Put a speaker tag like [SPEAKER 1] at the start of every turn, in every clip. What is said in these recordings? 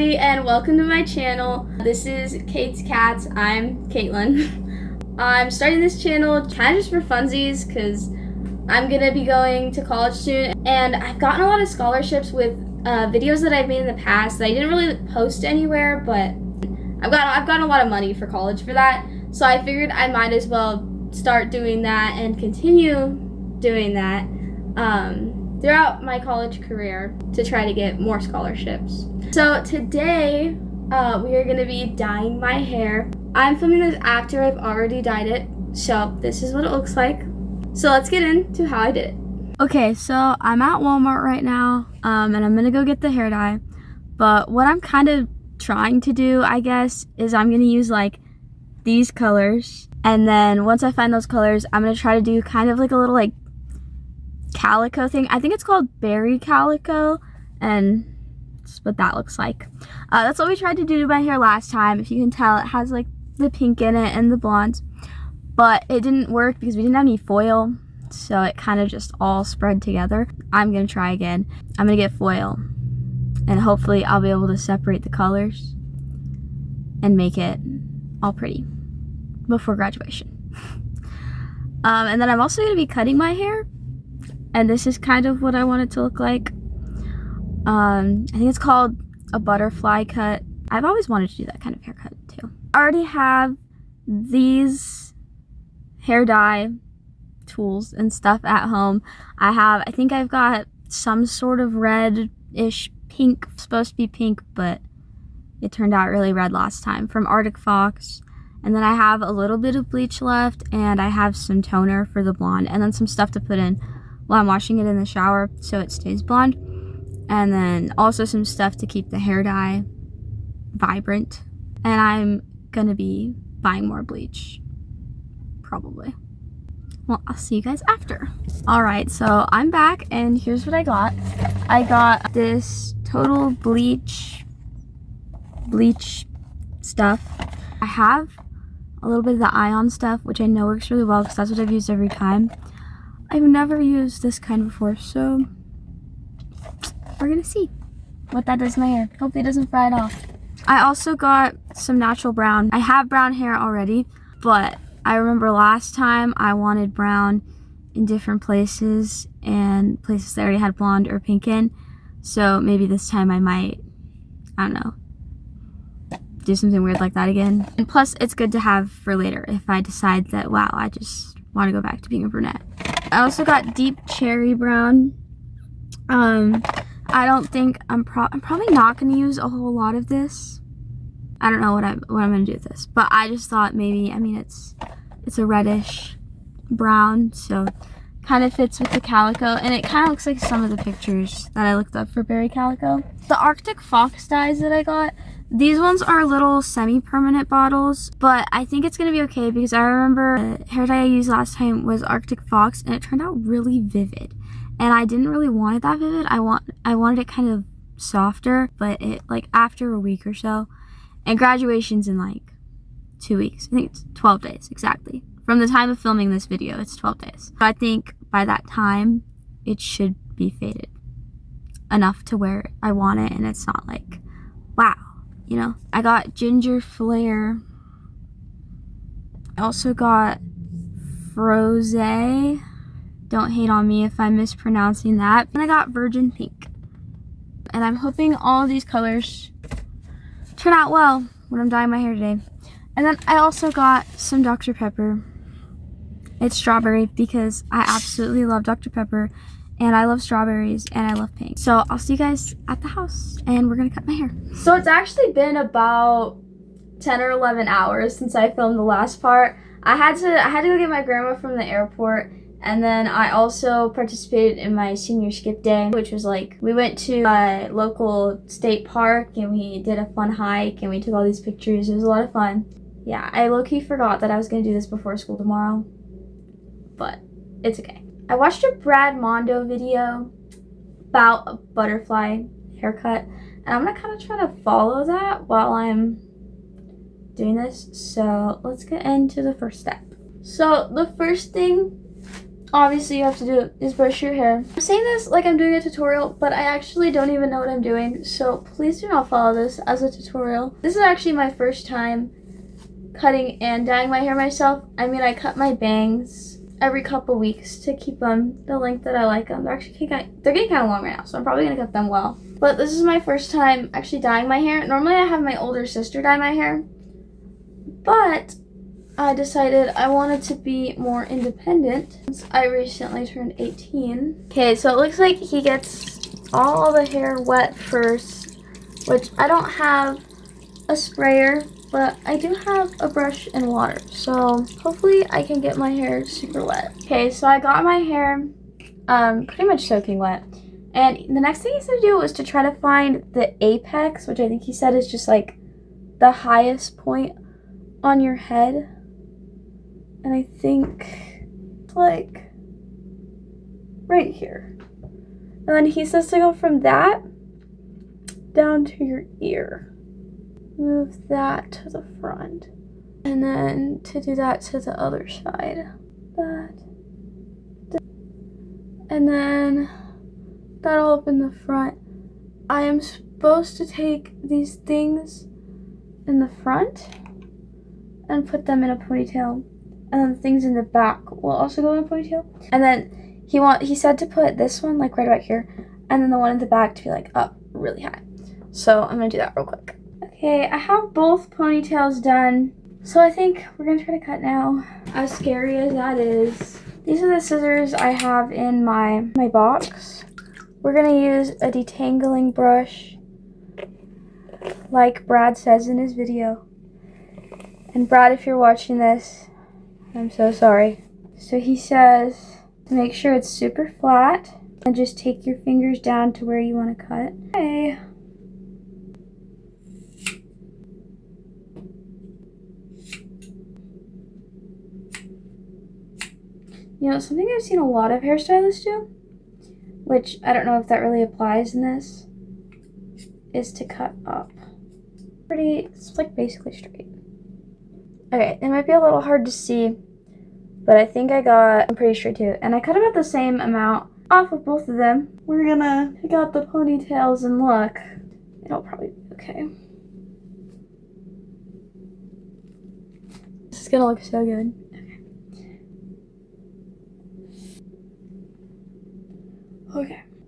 [SPEAKER 1] everybody, and welcome to my channel. This is Kate's Cats. I'm Caitlin. I'm starting this channel kind of just for funsies because I'm gonna be going to college soon, and I've gotten a lot of scholarships with videos that I've made in the past that I didn't really post anywhere, but I've gotten a lot of money for college for that, so I figured I might as well start doing that and continue doing that throughout my college career to try to get more scholarships. So today we are going to be dyeing my hair. I'm filming this after I've already dyed it, so this is what it looks like. So let's get into how I did it. Okay, so I'm at Walmart right now, and I'm going to go get the hair dye. But what I'm kind of trying to do, I guess, is I'm going to use like these colors. And then once I find those colors, I'm going to try to do kind of like a little like calico thing. I think it's called berry calico, and that's what that looks like. That's what we tried to do to my hair last time. If you can tell, it has like the pink in it and the blonde, but it didn't work because we didn't have any foil, so it kind of just all spread together. I'm gonna try again. I'm gonna get foil, and hopefully I'll be able to separate the colors and make it all pretty before graduation. And then I'm also gonna be cutting my hair, and this is kind of what I want it to look like. I think it's called a butterfly cut. I've always wanted to do that kind of haircut too. I already have these hair dye tools and stuff at home. I think I've got some sort of red-ish pink, supposed to be pink, but it turned out really red last time, from Arctic Fox. And then I have a little bit of bleach left, and I have some toner for the blonde, and then some stuff to put in while I'm washing it in the shower so it stays blonde. And then also some stuff to keep the hair dye vibrant. And I'm gonna be buying more bleach, probably. Well, I'll see you guys after. All right, so I'm back, and here's what I got. I got this Total Bleach stuff. I have a little bit of the ion stuff, which I know works really well because that's what I've used every time. I've never used this kind before, so we're gonna see what that does to my hair. Hopefully it doesn't fry it off. I also got some natural brown. I have brown hair already, but I remember last time I wanted brown in different places and places that already had blonde or pink in. So maybe this time I might, I don't know, do something weird like that again. And plus it's good to have for later if I decide that, wow, I just want to go back to being a brunette. I also got deep cherry brown. I don't think I'm probably not going to use a whole lot of this. I don't know what I'm going to do with this, but I just thought maybe, I mean, it's a reddish brown, so kind of fits with the calico, and it kind of looks like some of the pictures that I looked up for berry calico. The Arctic Fox dyes that I got, these ones are little semi-permanent bottles, but I think it's going to be okay because I remember the hair dye I used last time was Arctic Fox, and it turned out really vivid. And I didn't really want it that vivid. I wanted it kind of softer, but it, like, after a week or so. And graduation's in like 2 weeks. I think it's 12 days, exactly. From the time of filming this video, it's 12 days. So I think by that time, it should be faded enough to where I want it, and it's not like, wow, you know? I got Ginger Flare. I also got Froze. Don't hate on me if I'm mispronouncing that. And I got Virgin Pink. And I'm hoping all of these colors turn out well when I'm dyeing my hair today. And then I also got some Dr. Pepper. It's strawberry because I absolutely love Dr. Pepper, and I love strawberries, and I love pink. So I'll see you guys at the house, and we're gonna cut my hair. So it's actually been about 10 or 11 hours since I filmed the last part. I had to go get my grandma from the airport. And then I also participated in my senior skip day, which was like, we went to a local state park and we did a fun hike and we took all these pictures. It was a lot of fun. Yeah, I low-key forgot that I was gonna do this before school tomorrow, but it's okay. I watched a Brad Mondo video about a butterfly haircut, and I'm gonna kind of try to follow that while I'm doing this. So let's get into the first step. So the first thing obviously you have to do is brush your hair. I'm saying this like I'm doing a tutorial, but I actually don't even know what I'm doing, so please do not follow this as a tutorial. This is actually my first time cutting and dyeing my hair myself. I mean, I cut my bangs every couple weeks to keep them the length that I like them. They're actually getting kind of long right now, so I'm probably gonna cut them well. But this is my first time actually dyeing my hair. Normally I have my older sister dye my hair, but I decided I wanted to be more independent since I recently turned 18. Okay, so it looks like he gets all the hair wet first, which I don't have a sprayer, but I do have a brush and water, so hopefully I can get my hair super wet. Okay, so I got my hair pretty much soaking wet, and the next thing he said to do was to try to find the apex, which I think he said is just like the highest point on your head, and I think it's like right here. And then he says to go from that down to your ear. Move that to the front, and then to do that to the other side. And then that'll open the front. I am supposed to take these things in the front and put them in a ponytail, and then the things in the back will also go in a ponytail. And then he said to put this one like right about here, and then the one in the back to be like up really high. So I'm gonna do that real quick. Okay, I have both ponytails done, so I think we're gonna try to cut now. As scary as that is, these are the scissors I have in my box. We're gonna use a detangling brush, like Brad says in his video. And Brad, if you're watching this, I'm so sorry. So he says to make sure it's super flat, and just take your fingers down to where you want to cut. Okay. You know, something I've seen a lot of hairstylists do, which I don't know if that really applies in this, is to cut up. It's like basically straight. Okay, it might be a little hard to see, but I think I'm pretty straight too. And I cut about the same amount off of both of them. We're gonna pick out the ponytails and look. It'll probably be okay. This is gonna look so good.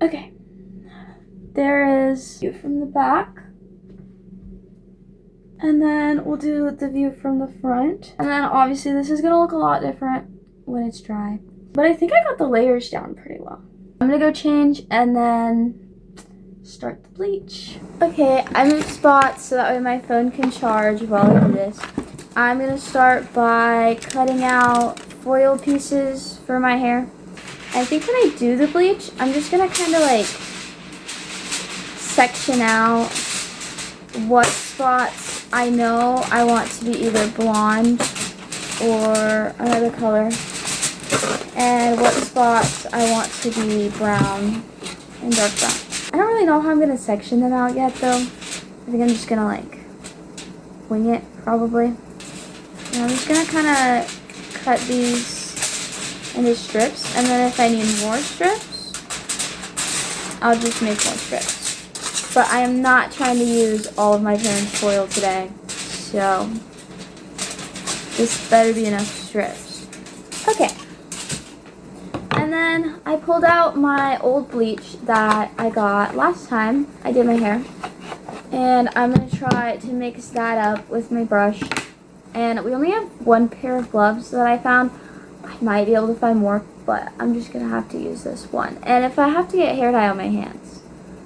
[SPEAKER 1] Okay. There is view from the back. And then we'll do the view from the front. And then obviously this is gonna look a lot different when it's dry. But I think I got the layers down pretty well. I'm gonna go change and then start the bleach. Okay, I moved spots so that way my phone can charge while I do this. I'm gonna start by cutting out foil pieces for my hair. I think when I do the bleach, I'm just gonna kind of like section out what spots I know I want to be either blonde or another color, and what spots I want to be brown and dark brown. I don't really know how I'm gonna section them out yet though. I think I'm just gonna like wing it probably. And I'm just gonna kind of cut these into strips, and then if I need more strips, I'll just make more strips. But I am not trying to use all of my parents' foil today, so this better be enough strips. Okay. And then I pulled out my old bleach that I got last time I did my hair, and I'm going to try to mix that up with my brush. And we only have one pair of gloves that I found. I might be able to find more, but I'm just going to have to use this one. And if I have to get hair dye on my hands,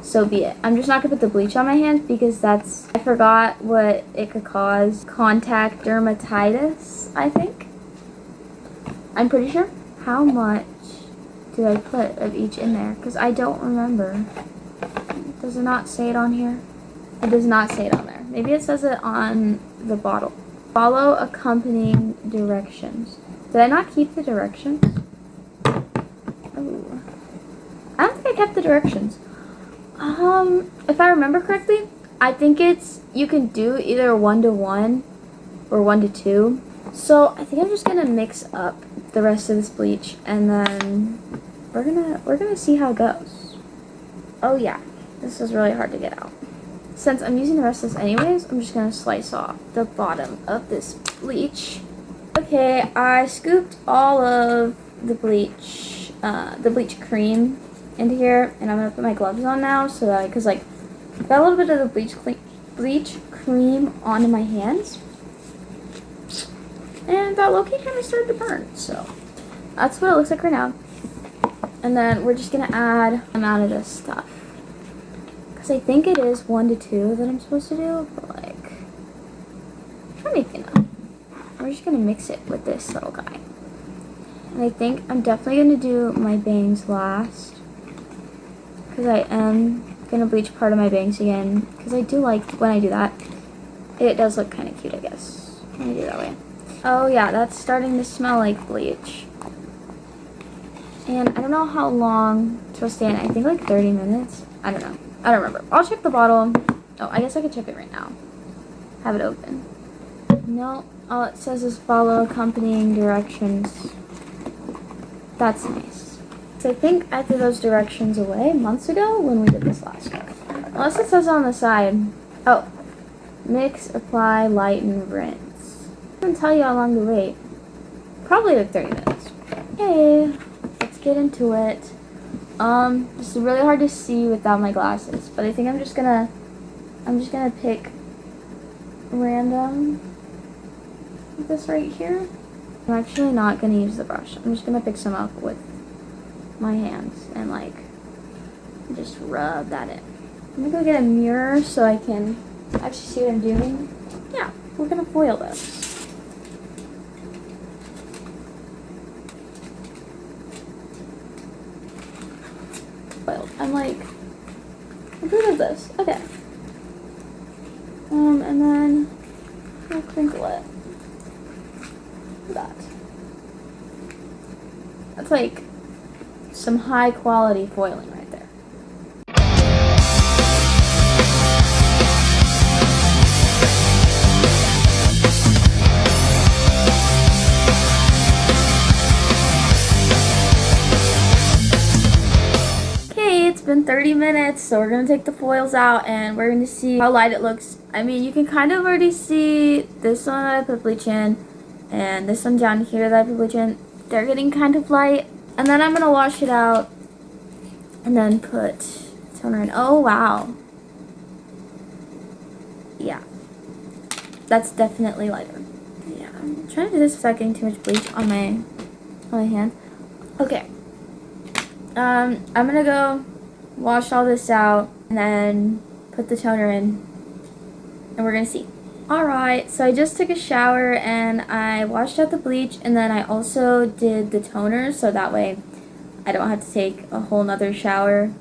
[SPEAKER 1] so be it. I'm just not going to put the bleach on my hands because I forgot what it could cause. Contact dermatitis, I think. I'm pretty sure. How much did I put of each in there? Because I don't remember. Does it not say it on here? It does not say it on there. Maybe it says it on the bottle. Follow accompanying directions. Did I not keep the directions? Oh. I don't think I kept the directions. If I remember correctly, I think you can do either 1 to 1 or 1 to 2. So I think I'm just gonna mix up the rest of this bleach, and then we're gonna see how it goes. Oh yeah, this is really hard to get out. Since I'm using the rest of this anyways, I'm just gonna slice off the bottom of this bleach. Okay, I scooped all of the bleach cream into here, and I'm gonna put my gloves on now, so that because like I got a little bit of the bleach cream onto my hands, and that low-key kind of started to burn. So that's what it looks like right now. And then we're just gonna add an amount of this stuff, because I think it is 1 to 2 that I'm supposed to do, but like I'm trying to think. We're just gonna mix it with this little guy. And I think I'm definitely gonna do my bangs last, because I am gonna bleach part of my bangs again, because I do like when I do that. It does look kind of cute, I guess, when I do it that way. Oh yeah, that's starting to smell like bleach. And I don't know how long it's supposed to stay in. I think like 30 minutes. I don't know. I don't remember. I'll check the bottle. Oh, I guess I could check it right now. Have it open. No, all it says is follow accompanying directions. That's nice. So I think I threw those directions away months ago when we did this last time. Unless it says on the side. Oh, mix, apply, lighten, rinse. I can tell you how long to wait. Probably like 30 minutes. Okay, let's get into it. This is really hard to see without my glasses, but I think I'm just gonna pick random with this right here. I'm actually not gonna use the brush. I'm just gonna pick some up with my hands and like just rub that in. I'm gonna go get a mirror so I can actually see what I'm doing. Yeah, we're gonna foil this. I'm like, I'm good at this. Okay. And then we'll crinkle it. That. That's like some high quality foiling right there. It's been 30 minutes, so we're going to take the foils out and we're going to see how light it looks. I mean, you can kind of already see this one that I put bleach in and this one down here that I put bleach in. They're getting kind of light. And then I'm going to wash it out and then put toner in. Oh, wow. Yeah. That's definitely lighter. Yeah, I'm trying to do this without getting too much bleach on my hand. Okay. I'm going to go wash all this out and then put the toner in and we're gonna see. Alright, so I just took a shower and I washed out the bleach, and then I also did the toner so that way I don't have to take a whole nother shower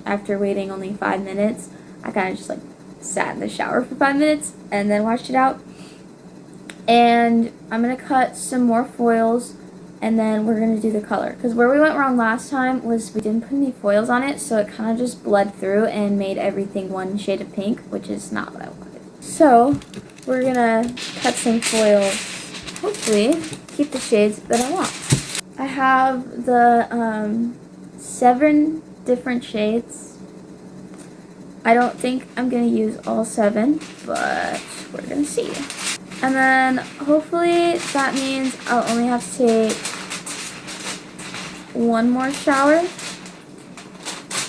[SPEAKER 1] after waiting only 5 minutes. I kind of just like sat in the shower for 5 minutes and then washed it out. And I'm gonna cut some more foils and then we're going to do the color. Because where we went wrong last time was we didn't put any foils on it, so it kind of just bled through and made everything one shade of pink, which is not what I wanted. So we're going to cut some foils, hopefully keep the shades that I want. I have the 7 different shades. I don't think I'm going to use all 7, but we're going to see. And then hopefully that means I'll only have to take 1 more shower,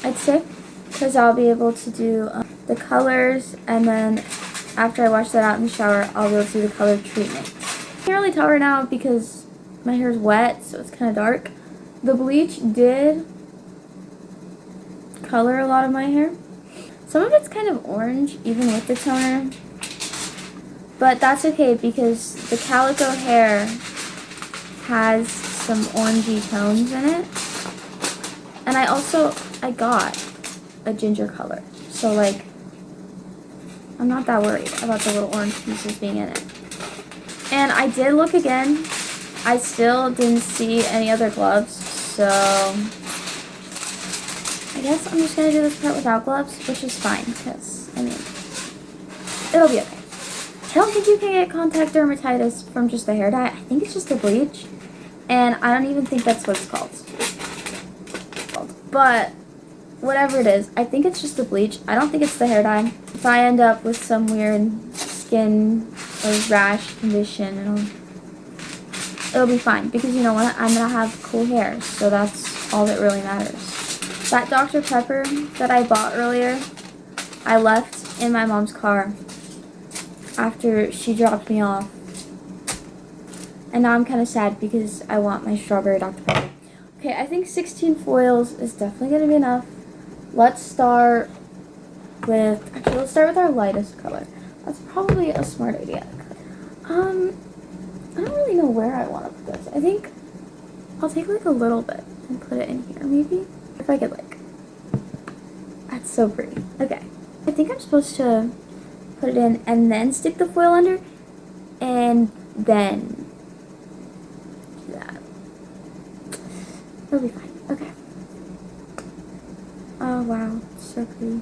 [SPEAKER 1] I'd say, because I'll be able to do the colors, and then after I wash that out in the shower, I'll be able to do the color treatment. I can't really tell right now because my hair is wet, so it's kind of dark. The bleach did color a lot of my hair. Some of it's kind of orange, even with the toner. But that's okay because the calico hair has some orangey tones in it. And I got a ginger color. So like, I'm not that worried about the little orange pieces being in it. And I did look again. I still didn't see any other gloves. So I guess I'm just going to do this part without gloves, which is fine because, I mean, it'll be okay. don't think you can get contact dermatitis from just the hair dye. I think it's just the bleach. And I don't even think that's what it's called. But whatever it is, I think it's just the bleach. I don't think it's the hair dye. If I end up with some weird skin or rash condition, it'll be fine. Because you know what? I'm going to have cool hair. So that's all that really matters. That Dr. Pepper that I bought earlier, I left in my mom's car after she dropped me off. And now I'm kind of sad because I want my strawberry Dr. Pepper. Okay, I think 16 foils is definitely going to be enough. Let's start with, actually let's start with our lightest color. That's probably a smart idea. I don't really know where I want to put this. I think I'll take like a little bit and put it in here maybe. If I could like, that's so pretty. Okay, I think I'm supposed to put it in and then stick the foil under and then do that. It'll be fine. Okay. Oh wow, so pretty.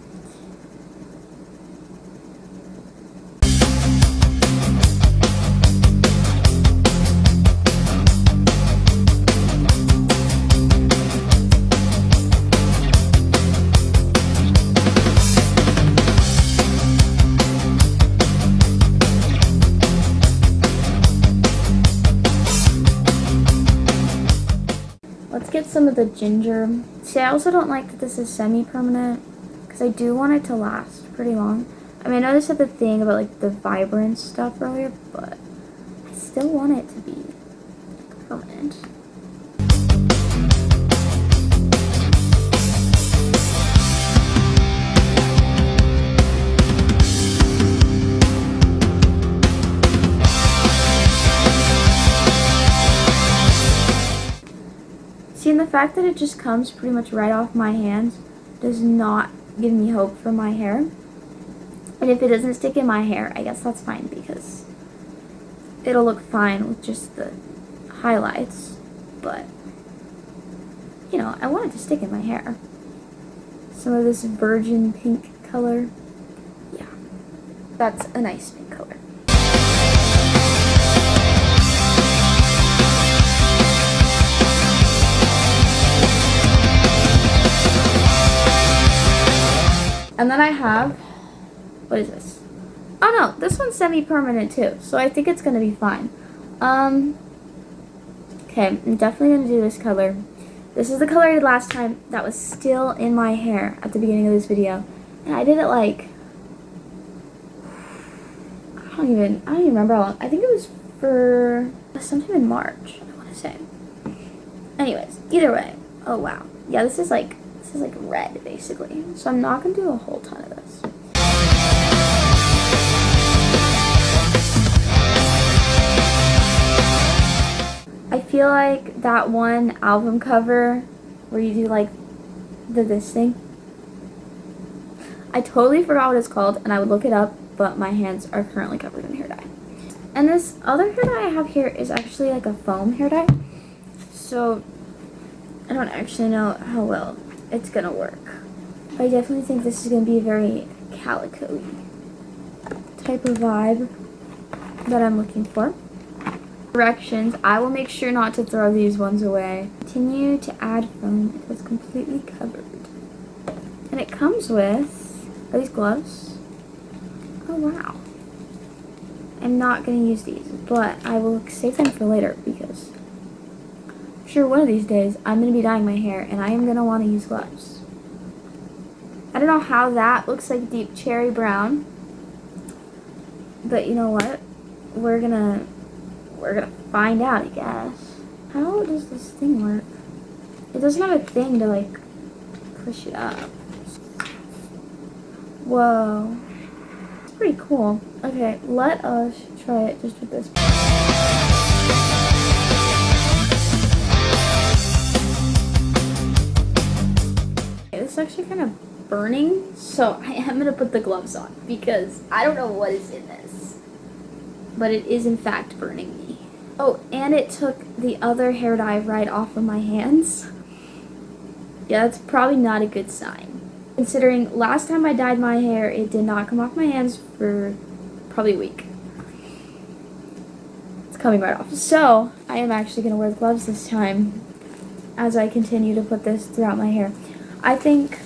[SPEAKER 1] Let's get some of the ginger. See, I also don't like that this is semi-permanent because I do want it to last pretty long. I mean, I know they said the thing about like the vibrant stuff earlier, but I still want it to be permanent. See, and the fact that it just comes pretty much right off my hands does not give me hope for my hair. And if it doesn't stick in my hair, I guess that's fine because it'll look fine with just the highlights. But, you know, I want it to stick in my hair. Some of this virgin pink color. Yeah, that's a nice pink color. And then I have, what is this? Oh no, this one's semi-permanent too, so I think it's going to be fine. Okay, I'm definitely going to do this color. This is the color I did last time that was still in my hair at the beginning of this video. And I did it like, I don't even remember how long. I think it was for sometime in March, I want to say. Anyways, either way, oh wow. Yeah, this is like red basically. So I'm not gonna do a whole ton of this. I feel like that one album cover where you do like this thing. I totally forgot what it's called and I would look it up, but my hands are currently covered in hair dye. And this other hair dye I have here is actually like a foam hair dye. So I don't actually know how well it's gonna work. I definitely think this is gonna be a very calico-y type of vibe that I'm looking for. Directions, I will make sure not to throw these ones away. Continue to add foam until it's completely covered. And it comes with, are these gloves? Oh wow. I'm not gonna use these, but I will save them for later because sure, one of these days, I'm going to be dyeing my hair, and I am going to want to use gloves. I don't know how that looks like deep cherry brown, but you know what? We're gonna find out, I guess. How does this thing work? It doesn't have a thing to, like, push it up. Whoa. It's pretty cool. Okay, let us try it just with this. It's actually kind of burning, so I am going to put the gloves on because I don't know what is in this, but it is in fact burning me. Oh, and it took the other hair dye right off of my hands. Yeah, that's probably not a good sign. Considering last time I dyed my hair, it did not come off my hands for probably a week. coming right off. So I am actually going to wear the gloves this time as I continue to put this throughout my hair. I think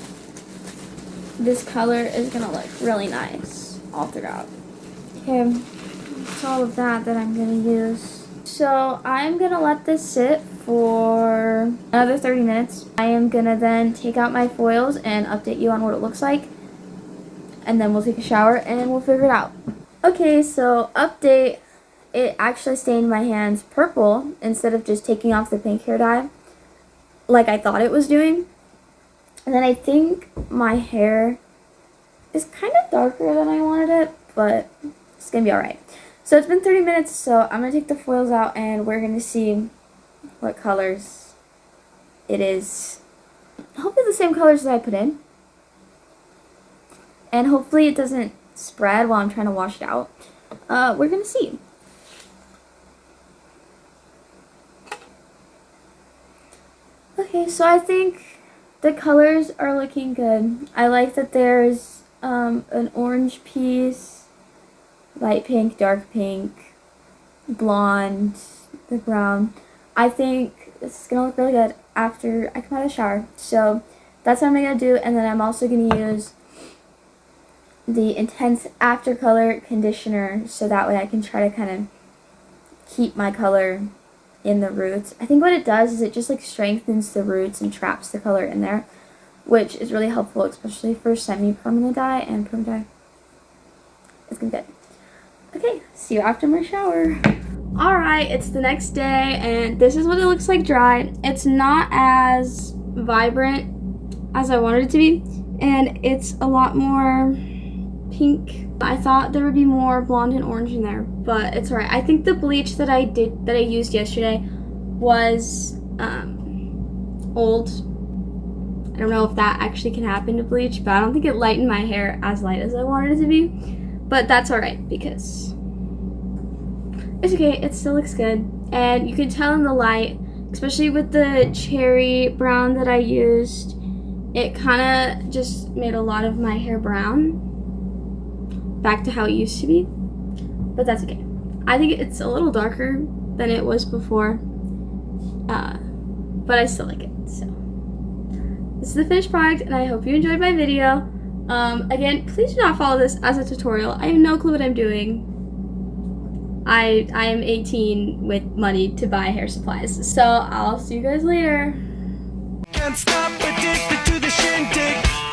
[SPEAKER 1] this color is going to look really nice all throughout. Okay, that's all of that I'm going to use. So I'm going to let this sit for another 30 minutes. I am going to then take out my foils and update you on what it looks like. And then we'll take a shower and we'll figure it out. Okay, so update. It actually stained my hands purple instead of just taking off the pink hair dye like I thought it was doing. And then I think my hair is kind of darker than I wanted it, but it's going to be alright. So it's been 30 minutes, so I'm going to take the foils out and we're going to see what colors it is. Hopefully the same colors that I put in. And hopefully it doesn't spread while I'm trying to wash it out. We're going to see. Okay, so I think the colors are looking good. I like that there's an orange piece, light pink, dark pink, blonde, the brown. I think this is going to look really good after I come out of the shower. So that's what I'm going to do. And then I'm also going to use the Intense After Color Conditioner so that way I can try to kind of keep my color in the roots. I think what it does is it just like strengthens the roots and traps the color in there, which is really helpful, especially for semi-permanent dye and permanent dye. It's gonna be good. Okay, see you after my shower. Alright, it's the next day and this is what it looks like dry. It's not as vibrant as I wanted it to be, and it's a lot more pink. I thought there would be more blonde and orange in there, but it's alright. I think the bleach that I used yesterday was old. I don't know if that actually can happen to bleach, but I don't think it lightened my hair as light as I wanted it to be. But that's alright because it's okay, it still looks good. And you can tell in the light, especially with the cherry brown that I used, it kind of just made a lot of my hair brown back to how it used to be, but that's okay. I think it's a little darker than it was before, but I still like it. So this is the finished product and I hope you enjoyed my video. Again, please do not follow this as a tutorial. I have no clue what I'm doing. I am 18 with money to buy hair supplies, so I'll see you guys later.
[SPEAKER 2] Can't stop, addicted to the shindig.